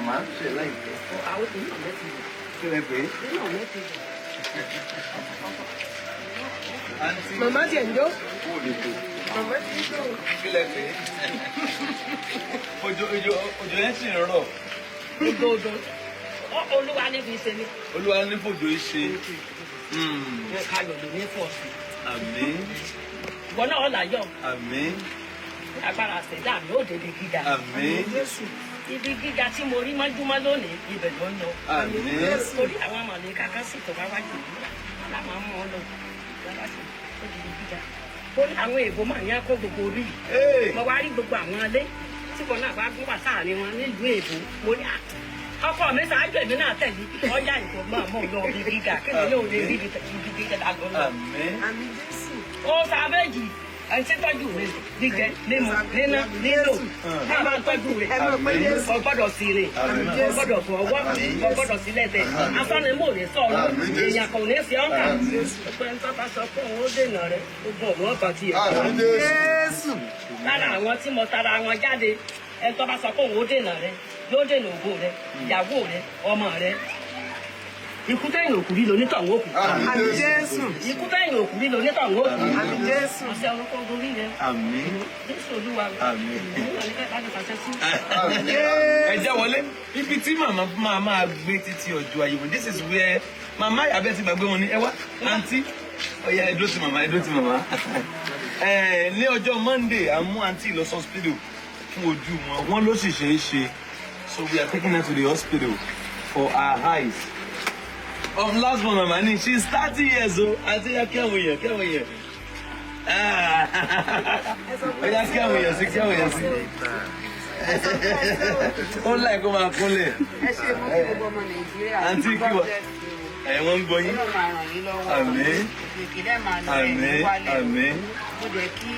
màmá ṣe láìpẹ́. àwọn tí náà mẹ́tì rẹ̀. kí lẹ pé. náà mẹ́tì rẹ̀. Màmá tiẹ̀ ń jó. kó o lè tó. Màmá ti ń jó. kí lẹ pé. òjò yẹn sì ń rọ̀. Gbogbo Olúwa níbi ìṣe ni. Olúwa ní fòjò yìí ṣe. Wọ́n ká lòdò ní fọ̀ọ̀sì. Àmín. Ìwọ náà láyọ̀. Àmín. Agbára ṣẹ̀dá mi ó débi gíga. Àmín. Ibi gíga tí mo rí mọ́júmọ́ lónìí, ibẹ̀ ló ń lọ. Àmín. Torí àwọn àmàlẹ́ kankan sì tó bá wájú yìí, láwọn á mú ọ lọ. Lọ́wọ́ sí ó débi gíga. Torí àwọn èèbó máa ń yá kó gbogbo orí. Mo wá rí gbogbo àwọn ilé tí kò náà bá gún wà sáàrin wọn nílùú èèbó. Mo ní ọkọ mi ṣáájú èmi náà tẹ̀lé ọjà ìbò máa mọ̀ lọ ibi gíga kí ni yóò lè rí ibi gíga lọ. Àmín. Àmín Jésù. Ó sábẹ́jì ẹni tí tọ́jú rẹ̀ jíjẹ mímu níná nílò ẹ máa tọ́jú rẹ̀ ọgbọ́dọ̀ sí rẹ̀ ọgbọ́dọ̀ fọ ọwọ́ ọgbọ́dọ̀ sí lẹ́sẹ̀ asọ́ni mò ní sọ̀rọ̀ èèyàn kò ní sí ọ̀kà pé ń tọ́ka sọ pé òun ó dènà rẹ̀ ogun ọ̀rọ̀ ọ̀bà tiẹ̀. Jésù. lára àwọn tí mo tara wọn jáde ẹ tọ́ bá sọ pé òun ó dènà rẹ̀ yóò dènà ògo rẹ̀ ìyàwó rẹ̀ ọmọ rẹ̀ ikú tẹ̀yìn òkú lílo onítọ̀hún òkú. Àmín Jésù. Ikú tẹ̀yìn òkú lílo onítọ̀hún òkú. Àmín Jésù. Ọ̀sẹ̀ orúkọ gorí rẹ̀. Àmín. Jésù Olúwa. Àmín. Ẹ jẹ́ wọlé ibi tí màmá máa gbé títí ọjọ́ ayé wọn. This is where màmá abẹ́ ti gbàgbé wọn ní ẹ wá àǹtí ọ̀yà ẹ̀dọ́ ti màmá ẹ̀dọ́ ti màmá. Ní ọjọ́ Monday à ń mú àǹtí lọ hospital fún ojú wọn wọ́n ló sì ṣe é ṣe so we are taking her to the hospital for her eyes. Last one mama ni she's 30 years old àti ya kẹwọn yẹn ọyá kẹwọn yẹn sí ó láì kó máa kúnlẹ̀. Ẹ ṣe mú kí gbogbo ọmọ Nàìjíríà. Àǹtí kí wọ́n wọ́n ń gbọ́ yín. Ọlọ́run máa ràn yín lọ́wọ́. Àmín. Ìpìlẹ̀ máa lọ ẹ̀yìn wálé. Àmín. Mo jẹ́ kí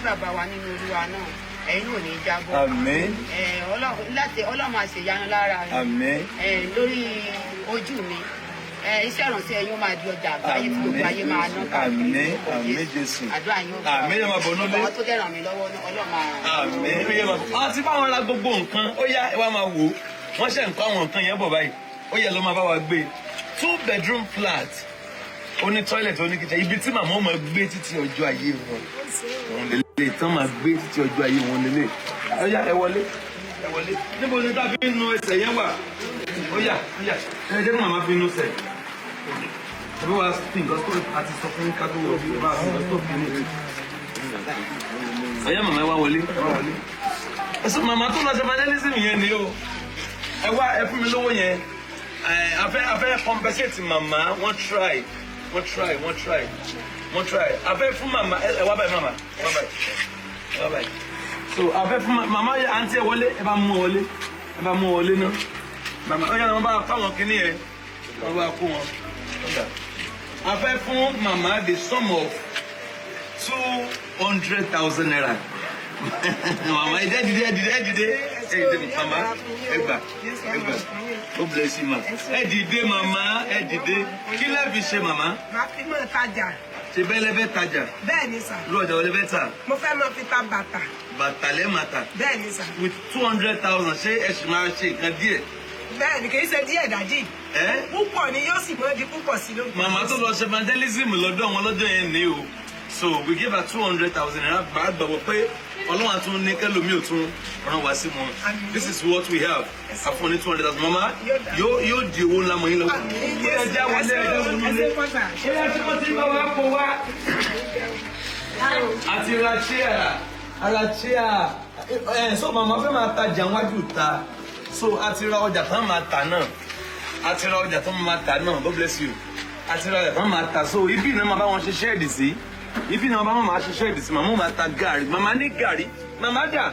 bàbá wa nínú Olúwa náà ẹ̀yin ò ní jábọ́. Àmín. Ọlọ́run máa ṣèyanu lára rẹ̀. Àmín. Lórí ojú mi. Iṣẹ́ ìrànṣẹ́ ẹ̀yin ó máa di ọjà àgbáyé tí gbogbo ayé máa ná káàkiri. Àmín. Àmín Jésù. Àdúrà yín ó gbà. Àmín yẹn máa bọ̀ nílé. Àwọn tó dẹ̀ ràn mí lọ́wọ́ náà Ọlọ́run máa. Àmín yẹn máa bọ̀. Àti báwọn ra gbogbo nǹkan ó yá ẹ wá máa wò ó wọ́n ṣe nǹkan àwọn nǹkan yẹn bọ̀ báyìí ó yẹ ló máa bá wa gbé 2-bedroom flat ó ní toilet ó ní kitchen ibi tí màmá ọmọ gbé títí ọjọ́ ayé wọn lélẹ̀ tán máa gbé títí ọjọ́ ayé wọn lélẹ̀ ó yá ẹ wọlé níbo ni tá a fi ń nu ẹsẹ̀ yẹn wà ó yá ẹ jẹ́ kí màmá fi nu ẹsẹ̀ ẹ bá wa fi nǹkan tó àti sọ fún ká tó wọ bí ẹ bá fi nǹkan tó fi nu ẹsẹ̀ ọyá màmá ẹ wá wọlé ẹsùn màmá tó lọ ṣe evangelism yẹn ni o ẹ wá ẹ fún mi lówó yẹn afẹ́ compensate màmá wọ́n try afẹ́ fún màmá ẹ wá báyìí màmá wá báyìí so afẹ́ fún màmá yẹ àǹtí ẹ wọlé ẹ bá mú wọlé náà màmá ó yẹ wọn bá fáwọn kìíní yẹn wọn bá kó wọn afẹ́ fún màmá the sum of 200,000 naira mama ẹ dìde mama ẹ gbà ó bless you ma ẹ dìde mama ẹ dìde kí lẹ fi ṣe mama. Màá fi mọ̀ tajà. ṣe bẹ́ẹ̀ lẹ fẹ́ tajà. Bẹ́ẹ̀ ni sà. irú ọjà wo lẹ fẹ́ tà. Mo fẹ́ máa fi ta bàtà. bàtà lẹ́ máa tà. Bẹ́ẹ̀ ni sà. with 200,000 ṣé ẹ sì máa ṣe nǹkan díẹ̀. Bẹ́ẹ̀ ni kì í ṣe díẹ̀ dájì. Púpọ̀ ni yóò sì mọ́ di púpọ̀ sí lójú. màmá tó lọ ṣe evangelism lọ́dọ̀ wọn lọ́jọ́ yẹn ní o so we give her 200,000 naira bá a gbàgbọ́ pé ọlọ́run àtún ní kẹlòmí ò tún ràn wá sí wọn this is what we have àfọ̀ní 200,000 mama yóò di owó ńlá mọ́ yín lọ́wọ́. ẹ já wọlé ẹ já wọlé ẹ yá tí wọ́n ti bá wa kó wa àti ra chair so mama fẹ́ máa tajà wájú ta so àti ra ọjà tán máa tà náà God bless you àti ra ọjà tán máa tà so ibi náà máa bá wọn ṣe ṣẹ́ẹ̀dì sí ibi náà bá wọn máa ṣe ṣẹ́ẹ̀dì sí màmá máa ta gàrí màmá ní gàrí màmá dà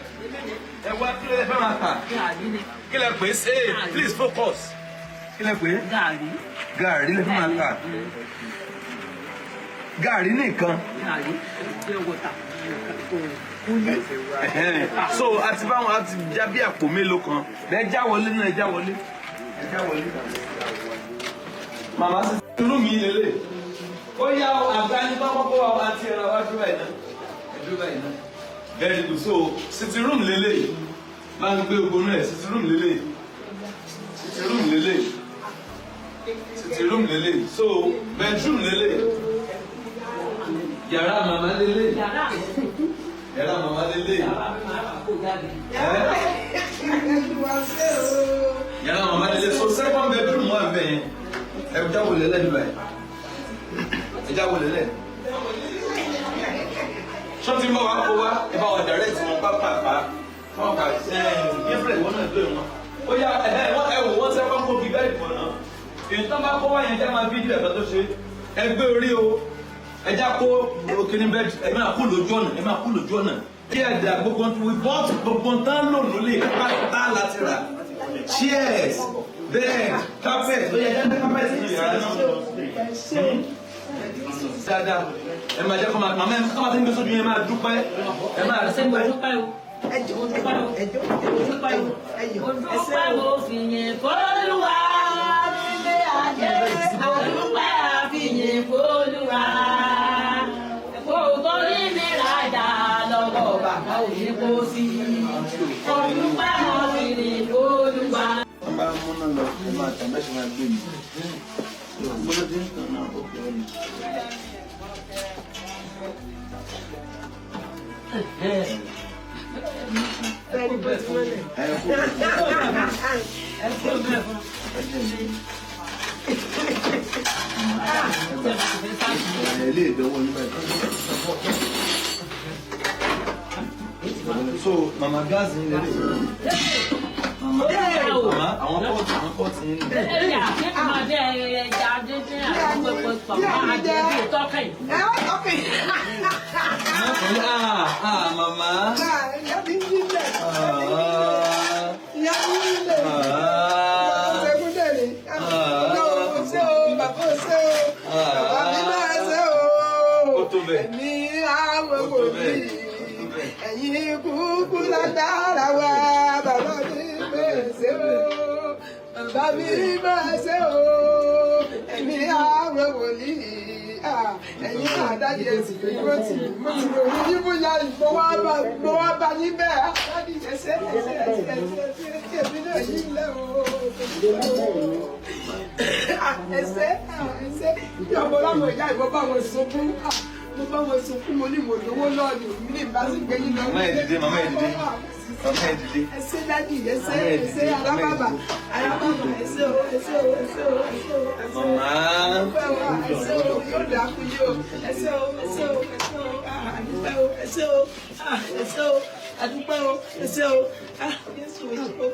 ẹ wá kí lè fẹ́ máa tà kí lè pè é say please focus kí lè pè é gàrí lè fẹ́ máa tà gàrí nìkan so àti báwọn àti já bí àpò mélòó kan ẹ já wọlé náà ẹ já wọlé màmá sì inú mi lélẹ̀ ó yá àgbá ní bá kọ́kọ́ wa àti ẹ̀rọ wá dúró báyìí náà very good so sitting room lélẹ̀ máa ń gbé ogun náà sitting room lélẹ̀ Sitting room lele. Sitting room lele. So bedroom lele. Yàrá màmá lele. Yàrá màmá lele. Yàrá màmá lele. So second bedroom wà bẹ́ẹ̀. Ẹ jáwọ́ lele níbẹ̀. Ẹ jáwọ́ lele. Ṣọ́ọ̀tì bá wa kó wa ẹ bá wa direct wọn pápá. Wọ́n kà Gabriel wọ́n náà gbé wọn. Ó yá wọ́n sẹ́kọ̀ọ́ kó bí bẹ́ẹ̀ kọ̀ náà. Ìtàn bá kó wá yẹn jẹ́ máa fídíò ẹ̀fọ́ tó ṣe. Ẹ gbé orí o. Ẹ já kó òkèní bẹ́ẹ̀ ẹ máa kú lójú ọ̀nà. Kí ẹ dà gbogbo tán lòlù lè pátá láti rà. Chairs, bed, carpet. Ó yẹ jẹ́ carpet nínú yàrá náà. Dáadáa ẹ máa jẹ́ kó máa màmá ẹ máa ti ń gbé sójú yẹn máa dúpẹ́. Ẹ máa dúpẹ́. Olùpẹ̀ mo fi yìn f'Olúwa nílé ayé. Olùpẹ̀ àfihàn f'Olúwa. Kò torí mi rájà lọ́wọ́ bàbá òní kó sí. Olùpẹ̀ mo fi yìn f'Olúwa. Wọ́n bá múná lọ ẹ máa tàn bẹ́ẹ̀ ṣe máa gbé mi. Gbọ́dọ̀ dín kan náà ó kẹ́ ọ́ ni. Ilé ìdánwò nígbà so mama gas ń lè mama àwọn pọ́ọ̀tì ń lè. Ẹ̀yà kí n máa dé ẹja dídín àti pẹpẹ pàmò àjẹbí tọ́kìn. Mama. Ẹ̀yin kúkú lágbára wa, bàbá mi bẹ̀rẹ̀ ṣe o, bàbá mi bẹ̀rẹ̀ ṣe o, ẹ̀mí àwọn wòlíì, ẹ̀yin àdájì ẹ̀sìn pé mo ti lò ní yíbúyà mo wá bá yín bẹ́ẹ̀, àdájì ẹ̀sẹ̀ èmi náà yí lẹ̀ o. Ẹ̀sẹ̀ bí ọmọ láwọn ìyá ìwọ bá wọn sunkún. Mo bá wọn sunkún mo ní mo lówó lọ́ọ̀dù mi ní ìbáṣe gbé yín lọ. Mama ẹ dìde. Ẹsẹ̀ dájú ẹsẹ̀ alábàbà ẹsẹ̀ o. Mama. Ẹsẹ̀ o yóò dà kú yìí o. Ẹsẹ̀ o àdúpẹ́ o ẹsẹ̀ o Jésù o.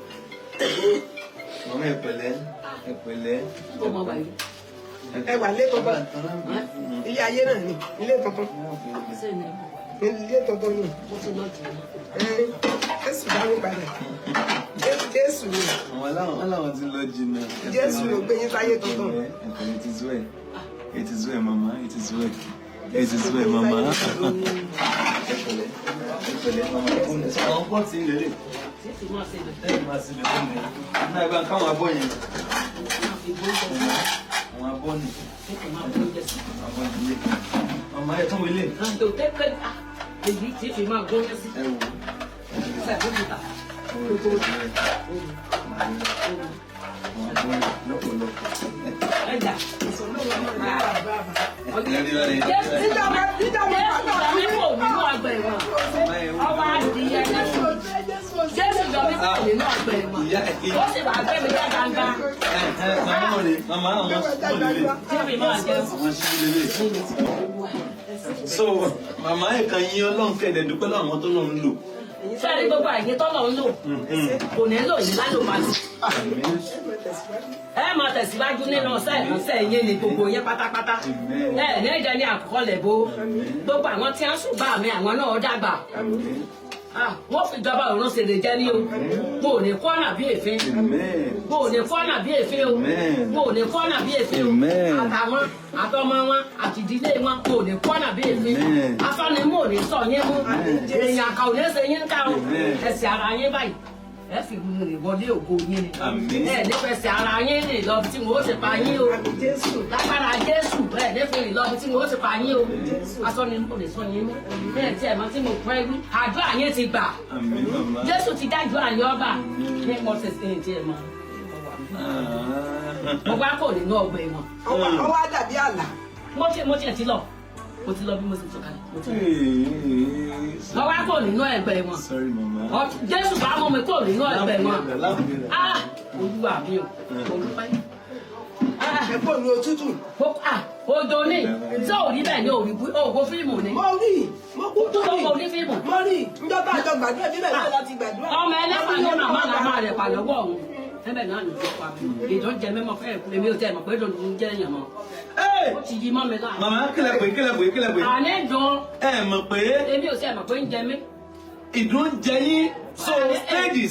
Mama ẹ pẹ̀lẹ́. Ẹ wà lé tuntun ilé ayé náà ni ilé tuntun ni Jésù dáwọ́ padà Jésù ni Àwọn aláwọ̀ ti lọ jìnnà. Jésù ló gbé yín sáyé tuntun. It is well, Mama. It is well, Mama. Àwọn pọ́ọ̀tì ń lélẹ̀. Máa sì lè fún mi. Náà gbà káwọn abọ́ yẹn. Àwọn abọ́ ni. Mama ẹ̀ tán wọlé. Èyí tí fi máa gbóyè sí. Ẹ wò. Ẹja. Nínú ọgbà ẹ̀wọ̀n. Ọba adìyẹ Jésù jọ mí kò nínú ọgbà ẹ̀wọ̀n. Ó sì wà gbé mi já gbangba. Mama àwọn sùkúlù lélẹ̀. Tí mi máa jẹun. Àwọn sùkúlù lélẹ̀. So màmá ẹ̀ kan yín Ọlọ́run kẹ̀dẹ̀ dúpẹ́ láwọn tó lọ́n ń lò. Fẹ́ẹ́rí gbogbo àyè tọ́lọ̀ ń lò. Kò ní lò yín lálòpàdé. Ẹ máa tẹ̀síwájú nínú ọ̀sẹ̀ yín ni gbogbo yẹn pátápátá. Ní ìjẹ ní àkọọ́lẹ̀ bó. Gbogbo àwọn tí wọ́n sùn bá mi àwọn náà dàgbà. Wọ́n fi ìjọba òun ṣèrè jẹ́ ní o. Mo ò ní kọ́nà bí èéfín. Mo ò ní kọ́nà bí èéfín o. Mo ò ní kọ́nà bí èéfín o. Àtàwọn àtọmọ wọn àti ìdílé wọn mo ò ní kọ́nà bí èéfín. Afọ́ni mo ò ní sọ yín mú. Èèyàn kan ò ní ṣe yín ká o. Ẹsẹ̀ ara yín báyìí. Ẹ fi rìn wọlé ògo yín ni. Ẹ nífẹsẹ̀ ara yín rìn lọ tí mo ó ti pa yín o. Lágbára Jésù ẹ nífẹ̀ẹ́ rìn lọ tí mo ó ti pa yín o. Aṣọ ni mo lè sọ yín mú. Bẹ́ẹ̀ tí ẹ̀ mọ́ tí mo pẹ́ wí. Àdúrà yín ti gbà. Jésù ti dájú àyè ọba. Ní mo ṣe ṣe ìdí ẹ̀ mọ́. mo wá kò nínú ọgbà ẹ̀wọ̀n. ọwọ́ á dàbí àlà. mo tiẹ̀ ti lọ bí mo sì sọ̀kalẹ̀. mo wá kò nínú ẹgbẹ́ ẹ̀wọ̀n. Sorry, mama. Jésù bá mú mi kò nínú ẹgbẹ́ ẹ̀wọ̀n. Olúwa mi ò olùpẹ́. ẹ kò ní òtútù. Ojo ní tí ò rí bẹ́ẹ̀ ni òwò fíìmù ni. mo rí mo kú tó rí. mo rí fíìmù. mo rí njọ́ bá àjọ gbàdúrà níbẹ̀ náà láti gbàdúrà. ọmọ ẹlẹ́fà ní màmá làmá rẹ̀ pàlọ́wọ́ òun ẹbẹ̀ náà ló pa mi èdè oúnjẹ mímọ́ fẹ́ èmi ò tẹ́ mọ̀ pé lòun ń jẹ́ èèyàn mọ́. ó ti yí mọ́ mi láà. Màmá kílẹ̀ pé. àní dùn. Ẹ mọ̀ pé. èmi ò tẹ́ mọ̀ pé ń jẹ mí. Ìdùn ń jẹ yín. So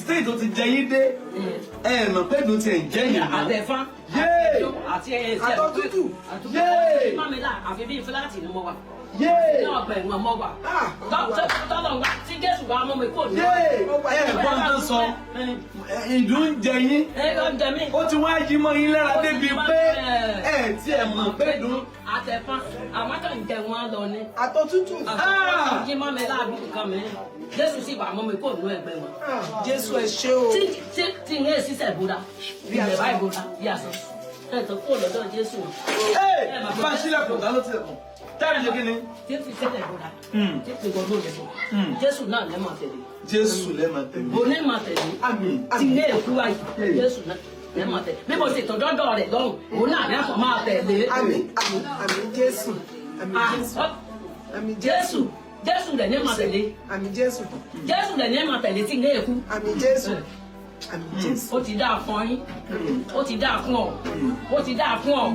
stage tó ti jẹ yín dé. Ẹ mọ̀ pé ìdùn ti ẹ̀ ń jẹ yín. Àtẹ̀fán. Àti ẹ̀ẹ́sẹ̀. Àtọ̀tútù. Mọ́ mi láà àfi bí fúláàtì ni mo wà. Ní ọ̀pẹ̀ ìwọ̀n mọ́ wà. Tọ́lọ̀ wá tí Jésù bá mọ́ mi kò ní. Ẹ̀gbọ́n tó sọ, ìdùn ń jẹ yín. Ó ti wá yí mọ́ yín lára débi pé ẹ̀ tí ẹ̀ mọ̀ pé dùn. Àtẹ̀fán, àwọn tó ń jẹ wọn lọ ní. Àtọ̀tútù. Yí mọ́ mi láàbí nǹkan mi. Jésù sì bá mọ́ mi kò ní ẹgbẹ́ wọn. Jésù ẹ ṣé o. Tí ń yé sísẹ̀ bóra, ilẹ̀ báyìí bóra, bí a sọ. Ẹ̀ tó kó lọ́dọ̀ Jésù. Bá a sílẹ̀ kò dá ló ti ẹ̀kọ́. Táyà ṣe kí ni? Tí fi sílẹ̀ bóra, tí fi gbogbo rẹ̀ bọ̀. Jésù náà lẹ́ máa tẹ̀lé. Jésù lẹ́ máa tẹ̀lé. Bò ní máa tẹ̀lé. Tí ń yé èkú wáyé, Jésù náà lẹ́ máa tẹ̀lé. Bí mo sì tọ́ dọ́dọ̀ rẹ̀ lọ́rùn, òun náà lẹ́kọ̀ọ́ máa tẹ̀lé. Àmín Jésù. Àmín Jésù. Jésù lẹ̀ ní máa tẹ̀lé. Àmín Jésù. Jésù lẹ̀ ní máa tẹ̀lé tí ń yé èkú. Àmín Jésù. Ó ti dáa fún yín, ó ti dáa fún ọ, ó ti dáa fún ọ,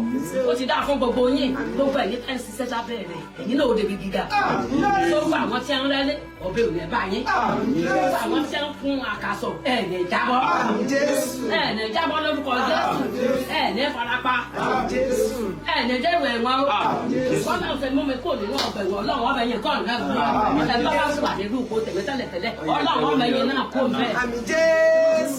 ó ti dáa fún gbogbo yín, gbogbo ẹ̀yin tá ń ṣiṣẹ́ lábẹ́ rẹ̀, ẹ̀yin náà ó débi gíga. Gbogbo àwọn tí ń rẹ́lé, ọbẹ̀ ò ní bá yín. Gbogbo àwọn tí ń fún àkàsọ̀, ẹ̀ ní jábọ́. Ẹ̀ ní jábọ́ lórúkọ Jésù, ẹ̀ ní farapa. Ẹ̀ ní jẹ́ ìwẹ̀ wọn. Wọ́n náà fẹ́ mú mi kó nínú ọ̀bẹ̀ wọn, ọlọ́run ọbẹ̀ yẹn kọ́ ọ̀nà ẹ̀gbọ́n. Ẹ̀ lọ́wọ́ sì wà nínú ipò tẹ̀lẹ́tẹ̀lẹ̀, ọlọ́run ọbẹ̀ yẹn náà kó bẹ́ẹ̀. Àmín Jésù.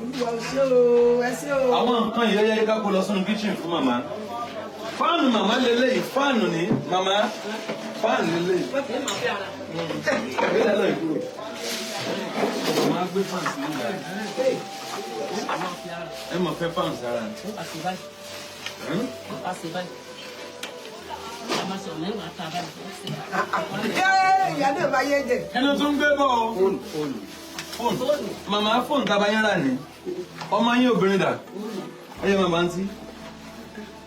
Olúwa ṣé o, ẹ ṣé o. Àwọn nǹkan yìí yẹ ká kó lọ sínú kitchen fún màmá. Fáànù màmá lélẹ́yìí, fáànù ní màmá, fáànù lélẹ́yìí. Ẹgbẹ́ lẹ́lọ́ ìkúrò. Màmá gbé fáànù sí ìlú. Ẹ mọ̀ fẹ́ fáànù sára. Ìyá náà bá yé jẹ. Ẹni tó ń gbé bọ̀ ọ́. Fóònù. Màmá fóònù taba yẹn rà ní. Ọmọ yín obìnrin dà. Ẹ yẹ màmá ntí.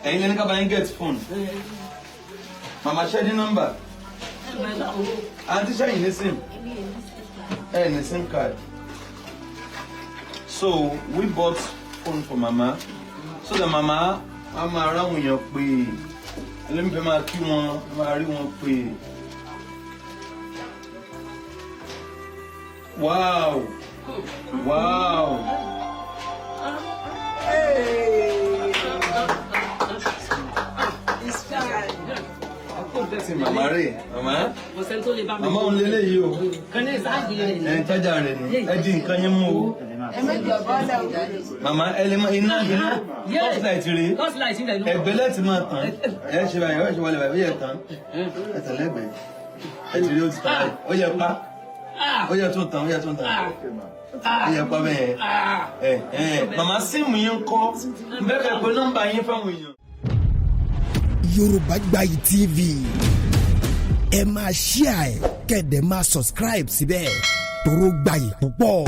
Ẹ̀yin lẹni ká bá yín get fóònù. Màmá ṣẹ́ ní nọ́mbà. Àǹtí ṣẹ́yìn ní sim. Ẹ ní sim card. So we bought phone for mama. So that mama a máa ráwọn èèyàn pé ẹlẹ́mìfẹ́ máa kí wọn, máa rí wọn pé. Wow! Wow! Ṣé màmá rè? Màmá? Màmá òun lélẹ̀ yìí o. Ẹ̀ ń tájà rẹ̀ ni. Ẹ di nǹkan yín mú o. Màmá ẹ lè máa iná tọ́sílàìtì rè. Ẹgbẹ́ láti máa tàn. Ẹ ṣe báyìí, ẹ ṣe wọlé báyìí, ó yẹ tán. Ẹ tẹ̀lé ẹgbẹ́. Ẹ ti rí ó ti tàn. Ó yẹ pa. Ó yẹ tún tàn, ó yẹ tún tàn. Ó yẹ pa bẹ́ẹ̀. Màmá síìmù yín ń kọ́. Bẹ́ẹ̀ pé nọ́mbà yín fáwọn èèyàn. Yorùbá Gbayì TV ẹ máa share ẹ kẹ́dẹ̀ máa subscribe síbẹ̀ toró gbayì púpọ̀.